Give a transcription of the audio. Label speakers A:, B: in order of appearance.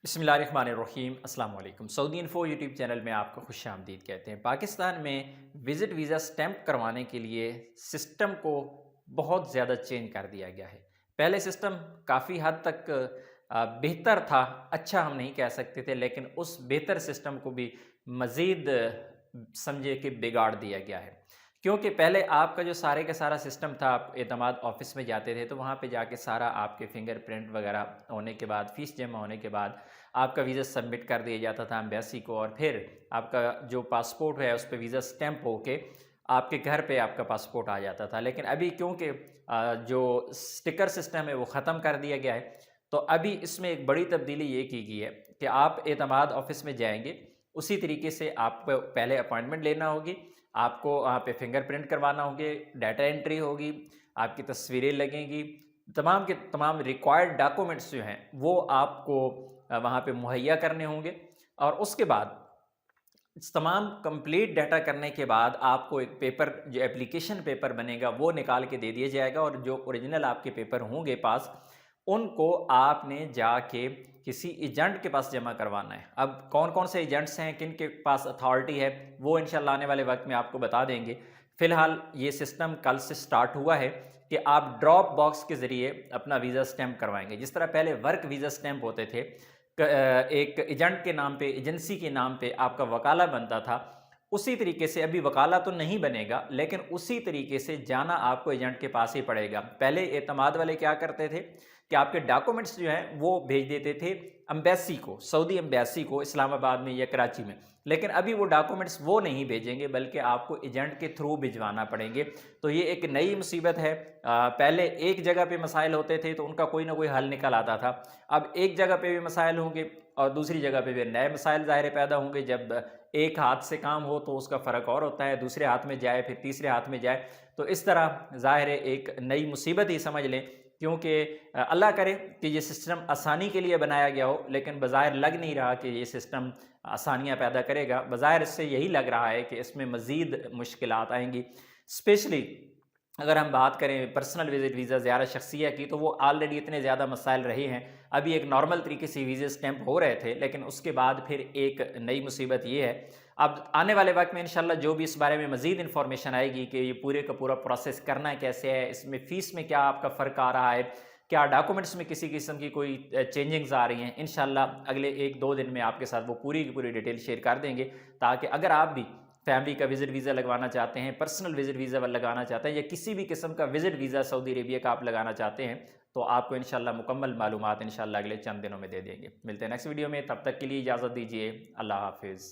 A: بسم اللہ الرحمن الرحیم۔ السلام علیکم۔ سعودی انفو یوٹیوب چینل میں آپ کو خوش آمدید کہتے ہیں۔ پاکستان میں وزٹ ویزا سٹیمپ کروانے کے لیے سسٹم کو بہت زیادہ چینج کر دیا گیا ہے۔ پہلے سسٹم کافی حد تک بہتر تھا، اچھا ہم نہیں کہہ سکتے تھے، لیکن اس بہتر سسٹم کو بھی مزید سمجھے کہ بگاڑ دیا گیا ہے۔ کیونکہ پہلے آپ کا جو سارے کا سارا سسٹم تھا، آپ اعتماد آفس میں جاتے تھے تو وہاں پہ جا کے سارا آپ کے فنگر پرنٹ وغیرہ ہونے کے بعد، فیس جمع ہونے کے بعد آپ کا ویزا سبمٹ کر دیا جاتا تھا ایمبیسی کو، اور پھر آپ کا جو پاسپورٹ ہے اس پہ ویزا سٹیمپ ہو کے آپ کے گھر پہ آپ کا پاسپورٹ آ جاتا تھا۔ لیکن ابھی کیونکہ جو سٹکر سسٹم ہے وہ ختم کر دیا گیا ہے، تو ابھی اس میں ایک بڑی تبدیلی یہ کی گئی ہے کہ آپ اعتماد آفس میں جائیں گے، اسی طریقے سے آپ کو پہلے اپوائنٹمنٹ لینا ہوگی، آپ کو وہاں پہ فنگر پرنٹ کروانا ہوگی، ڈیٹا انٹری ہوگی، آپ کی تصویریں لگیں گی، تمام کے تمام ریکوائرڈ ڈاکومنٹس جو ہیں وہ آپ کو وہاں پہ مہیا کرنے ہوں گے، اور اس کے بعد تمام کمپلیٹ ڈیٹا کرنے کے بعد آپ کو ایک پیپر، جو اپلیکیشن پیپر بنے گا وہ نکال کے دے دیا جائے گا، اور جو اوریجنل آپ کے پیپر ہوں گے پاس، ان کو آپ نے جا کے کسی ایجنٹ کے پاس جمع کروانا ہے۔ اب کون کون سے ایجنٹس ہیں، کن کے پاس اتھارٹی ہے، وہ انشاءاللہ آنے والے وقت میں آپ کو بتا دیں گے۔ فی الحال یہ سسٹم کل سے سٹارٹ ہوا ہے کہ آپ ڈراپ باکس کے ذریعے اپنا ویزا سٹیمپ کروائیں گے۔ جس طرح پہلے ورک ویزا سٹیمپ ہوتے تھے، ایک ایجنٹ کے نام پہ، ایجنسی کے نام پہ آپ کا وکالہ بنتا تھا، اسی طریقے سے ابھی وکالہ تو نہیں بنے گا، لیکن اسی طریقے سے جانا آپ کو ایجنٹ کے پاس ہی پڑے گا۔ پہلے اعتماد والے کیا کرتے تھے کہ آپ کے ڈاکومنٹس جو ہیں وہ بھیج دیتے تھے امبیسی کو، سعودی امبیسی کو، اسلام آباد میں یا کراچی میں، لیکن ابھی وہ ڈاکومنٹس وہ نہیں بھیجیں گے بلکہ آپ کو ایجنٹ کے تھرو بھجوانا پڑیں گے۔ تو یہ ایک نئی مصیبت ہے۔ پہلے ایک جگہ پہ مسائل ہوتے تھے تو ان کا کوئی نہ کوئی حل نکل آتا تھا، اب ایک جگہ پہ بھی مسائل ہوں گے اور دوسری جگہ پہ بھی نئے مسائل ظاہر پیدا ہوں گے۔ جب ایک ہاتھ سے کام ہو تو اس کا فرق اور ہوتا ہے، دوسرے ہاتھ میں جائے پھر تیسرے ہاتھ میں جائے، تو اس طرح ظاہر ہے ایک نئی مصیبت ہی سمجھ لیں۔ کیونکہ اللہ کرے کہ یہ سسٹم آسانی کے لیے بنایا گیا ہو، لیکن بظاہر لگ نہیں رہا کہ یہ سسٹم آسانیاں پیدا کرے گا۔ بظاہر اس سے یہی لگ رہا ہے کہ اس میں مزید مشکلات آئیں گی۔ اسپیشلی اگر ہم بات کریں پرسنل وزٹ ویزا زیارت شخصیہ کی، تو وہ آلریڈی اتنے زیادہ مسائل رہے ہیں۔ ابھی ایک نارمل طریقے سے ویزے سٹیمپ ہو رہے تھے، لیکن اس کے بعد پھر ایک نئی مصیبت یہ ہے۔ اب آنے والے وقت میں انشاءاللہ جو بھی اس بارے میں مزید انفارمیشن آئے گی کہ یہ پورے کا پورا پروسیس کرنا کیسے ہے، اس میں فیس میں کیا آپ کا فرق آ رہا ہے، کیا ڈاکومنٹس میں کسی قسم کی کوئی چینجنگز آ رہی ہیں، انشاءاللہ اگلے ایک دو دن میں آپ کے ساتھ وہ پوری کی پوری ڈیٹیل شیئر کر دیں گے، تاکہ اگر آپ بھی فیملی کا وزٹ ویزا لگوانا چاہتے ہیں، پرسنل وزٹ ویزا لگانا چاہتے ہیں، یا کسی بھی قسم کا وزٹ ویزا سعودی عربیہ کا آپ لگانا چاہتے ہیں، تو آپ کو انشاءاللہ مکمل معلومات انشاءاللہ اگلے چند دنوں میں دے دیں گے۔ ملتے ہیں نیکسٹ ویڈیو میں، تب تک کے لیے اجازت دیجیے۔ اللہ حافظ۔